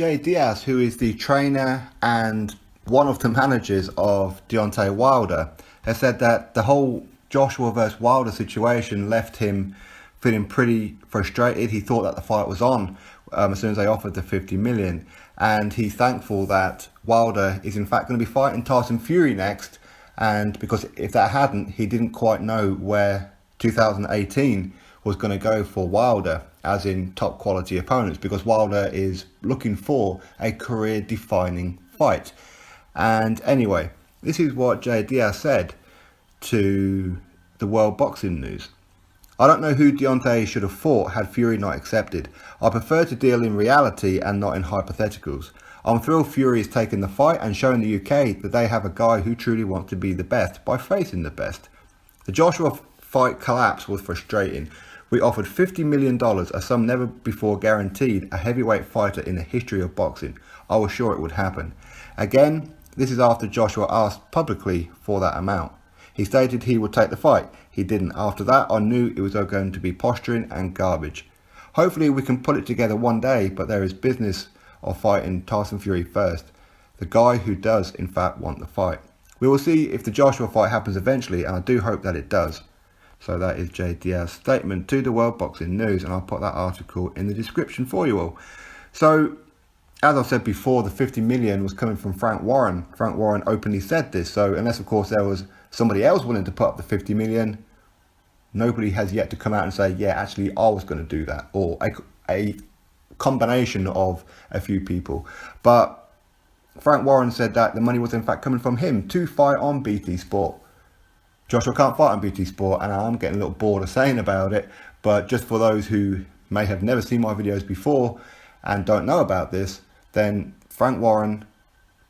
Deas, who is the trainer and one of the managers of Deontay Wilder, has said that the whole Joshua versus Wilder situation left him feeling pretty frustrated. He thought that the fight was on as soon as they offered the 50 million. And he's thankful that Wilder is in fact going to be fighting Tyson Fury next. And because if that hadn't, he didn't quite know where 2018 was going to go for Wilder, as in top quality opponents, because Wilder is looking for a career defining fight. And anyway, this is what Deas said to the World Boxing News. I don't know who Deontay should have fought had Fury not accepted. I prefer to deal in reality and not in hypotheticals. I'm thrilled Fury has taken the fight and shown the UK that they have a guy who truly wants to be the best by facing the best. The Joshua fight collapse was frustrating. We offered $50 million, a sum never before guaranteed a heavyweight fighter in the history of boxing. I was sure it would happen. Again, this is after Joshua asked publicly for that amount. He stated he would take the fight. He didn't. After that, I knew it was going to be posturing and garbage. Hopefully we can put it together one day, but there is business of fighting Tyson Fury first, the guy who does in fact want the fight. We will see if the Joshua fight happens eventually, and I do hope that it does. So that is Deas' statement to the World Boxing News, and I'll put that article in the description for you all. So, as I said before, the 50 million was coming from Frank Warren. Frank Warren openly said this, so unless of course there was somebody else willing to put up the 50 million, nobody has yet to come out and say, yeah, actually I was going to do that, or a combination of a few people. But Frank Warren said that the money was in fact coming from him to fight on BT Sport. Joshua can't fight on BT Sport, and I'm getting a little bored of saying about it, but just for those who may have never seen my videos before and don't know about this, then Frank Warren,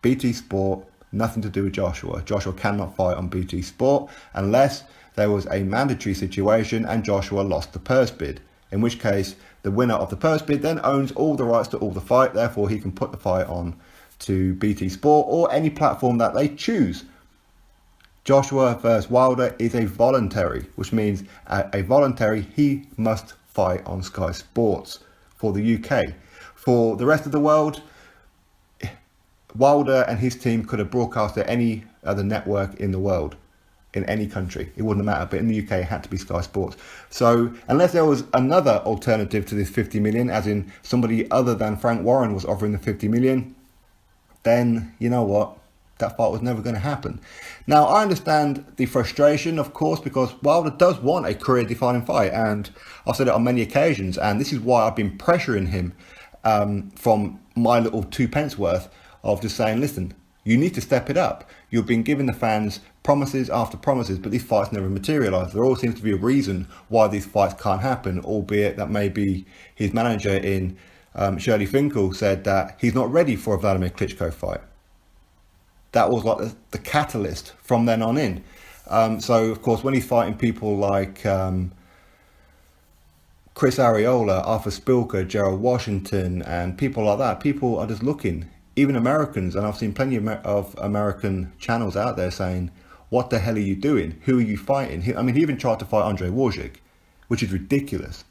BT Sport, nothing to do with Joshua. Joshua cannot fight on BT Sport unless there was a mandatory situation and Joshua lost the purse bid, in which case the winner of the purse bid then owns all the rights to all the fight, therefore he can put the fight on to BT Sport or any platform that they choose. Joshua versus Wilder is a voluntary, which means a voluntary, he must fight on Sky Sports for the UK. For the rest of the world, Wilder and his team could have broadcast at any other network in the world, in any country. It wouldn't matter, but in the UK it had to be Sky Sports. So unless there was another alternative to this 50 million, as in somebody other than Frank Warren was offering the 50 million, then you know what? That fight was never going to happen. Now, I understand the frustration, of course, because Wilder does want a career-defining fight, and I've said it on many occasions, and this is why I've been pressuring him from my little 2 pence worth of just saying, listen, you need to step it up. You've been giving the fans promises after promises, but these fights never materialise. There always seems to be a reason why these fights can't happen, albeit that maybe his manager in Shirley Finkel said that he's not ready for a Vladimir Klitschko fight. That was like the catalyst from then on in. So, of course, when he's fighting people like Chris Arreola, Arthur Spilker, Gerald Washington, and people like that, people are just looking, even Americans, and I've seen plenty of American channels out there saying, what the hell are you doing? Who are you fighting? He even tried to fight Andre Wawrzyk, which is ridiculous.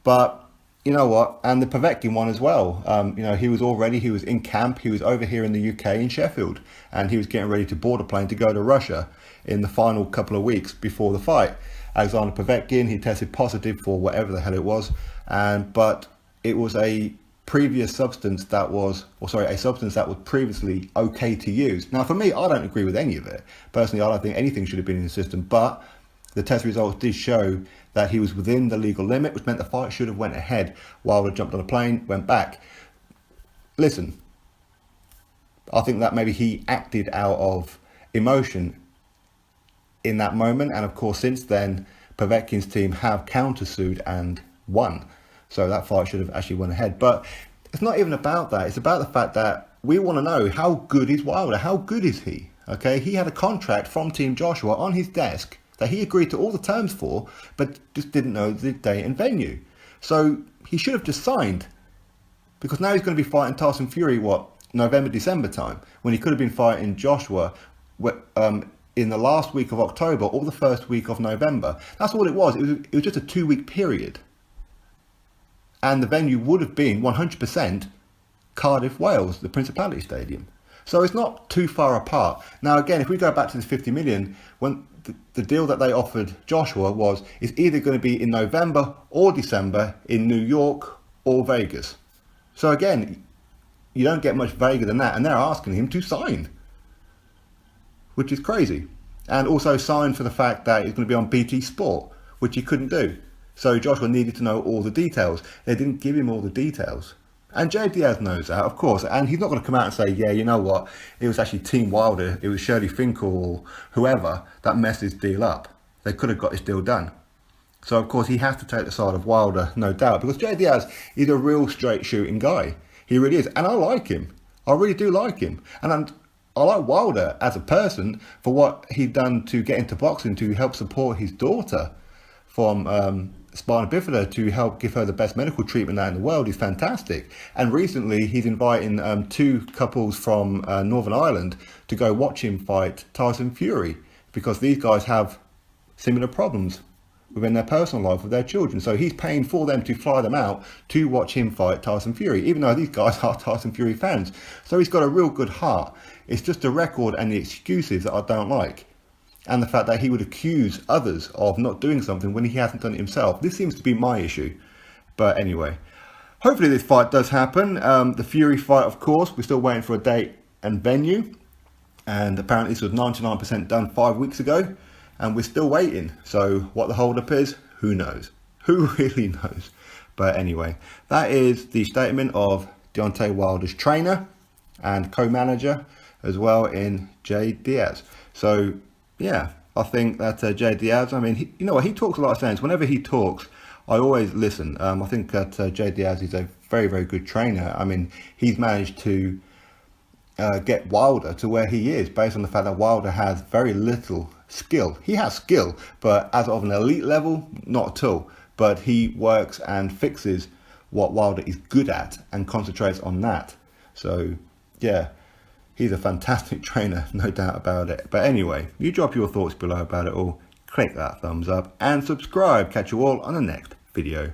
But you know what? And the Povetkin one as well. He was in camp. He was over here in the UK in Sheffield, and he was getting ready to board a plane to go to Russia in the final couple of weeks before the fight. Alexander Povetkin, he tested positive for whatever the hell it was, but it was a substance that was previously okay to use. Now, for me, I don't agree with any of it. Personally, I don't think anything should have been in the system, but the test results did show that he was within the legal limit, which meant the fight should have went ahead. Wilder jumped on a plane, went back. Listen, I think that maybe he acted out of emotion in that moment, and of course since then Povetkin's team have countersued and won, so that fight should have actually went ahead. But it's not even about that. It's about the fact that we want to know, how good is Wilder? How good is he? Okay, he had a contract from Team Joshua on his desk that he agreed to all the terms for, but just didn't know the date and venue. So he should have just signed, because now he's going to be fighting Tyson Fury, November, December time, when he could have been fighting Joshua in the last week of October or the first week of November. That's all it was. It was just a 2-week period. And the venue would have been 100% Cardiff, Wales, the Principality Stadium. So it's not too far apart. Now again, if we go back to this 50 million, when the deal that they offered Joshua was, it's either going to be in November or December in New York or Vegas. So again, you don't get much vaguer than that, and they're asking him to sign, which is crazy. And also sign for the fact that he's going to be on BT Sport, which he couldn't do. So Joshua needed to know all the details. They didn't give him all the details. And Deas knows that, of course, and he's not going to come out and say, yeah, you know what, it was actually Team Wilder, it was Shirley Finkel or whoever that messed this deal up. They could have got this deal done. So, of course, he has to take the side of Wilder, no doubt, because Deas is a real straight shooting guy. He really is, and I like him. I really do like him. And I like Wilder as a person for what he'd done to get into boxing, to help support his daughter from spina bifida, to help give her the best medical treatment now in the world. Is fantastic. And recently he's inviting 2 couples from Northern Ireland to go watch him fight Tyson Fury, because these guys have similar problems within their personal life with their children. So he's paying for them to fly them out to watch him fight Tyson Fury, even though these guys are Tyson Fury fans. So he's got a real good heart. It's just the record and the excuses that I don't like. And the fact that he would accuse others of not doing something when he hasn't done it himself. This seems to be my issue. But anyway, hopefully this fight does happen. The Fury fight, of course, we're still waiting for a date and venue. And apparently this was 99% done 5 weeks ago. And we're still waiting. So what the hold-up is, who knows? Who really knows? But anyway, that is the statement of Deontay Wilder's trainer and co-manager as well in Deas. So yeah, I think that Deas, I mean, you know what, he talks a lot of sense. Whenever he talks, I always listen. I think that Deas is a very, very good trainer. I mean, he's managed to get Wilder to where he is based on the fact that Wilder has very little skill. He has skill, but as of an elite level, not at all. But he works and fixes what Wilder is good at and concentrates on that. So yeah, he's a fantastic trainer, no doubt about it. But anyway, you drop your thoughts below about it all, click that thumbs up and subscribe. Catch you all on the next video.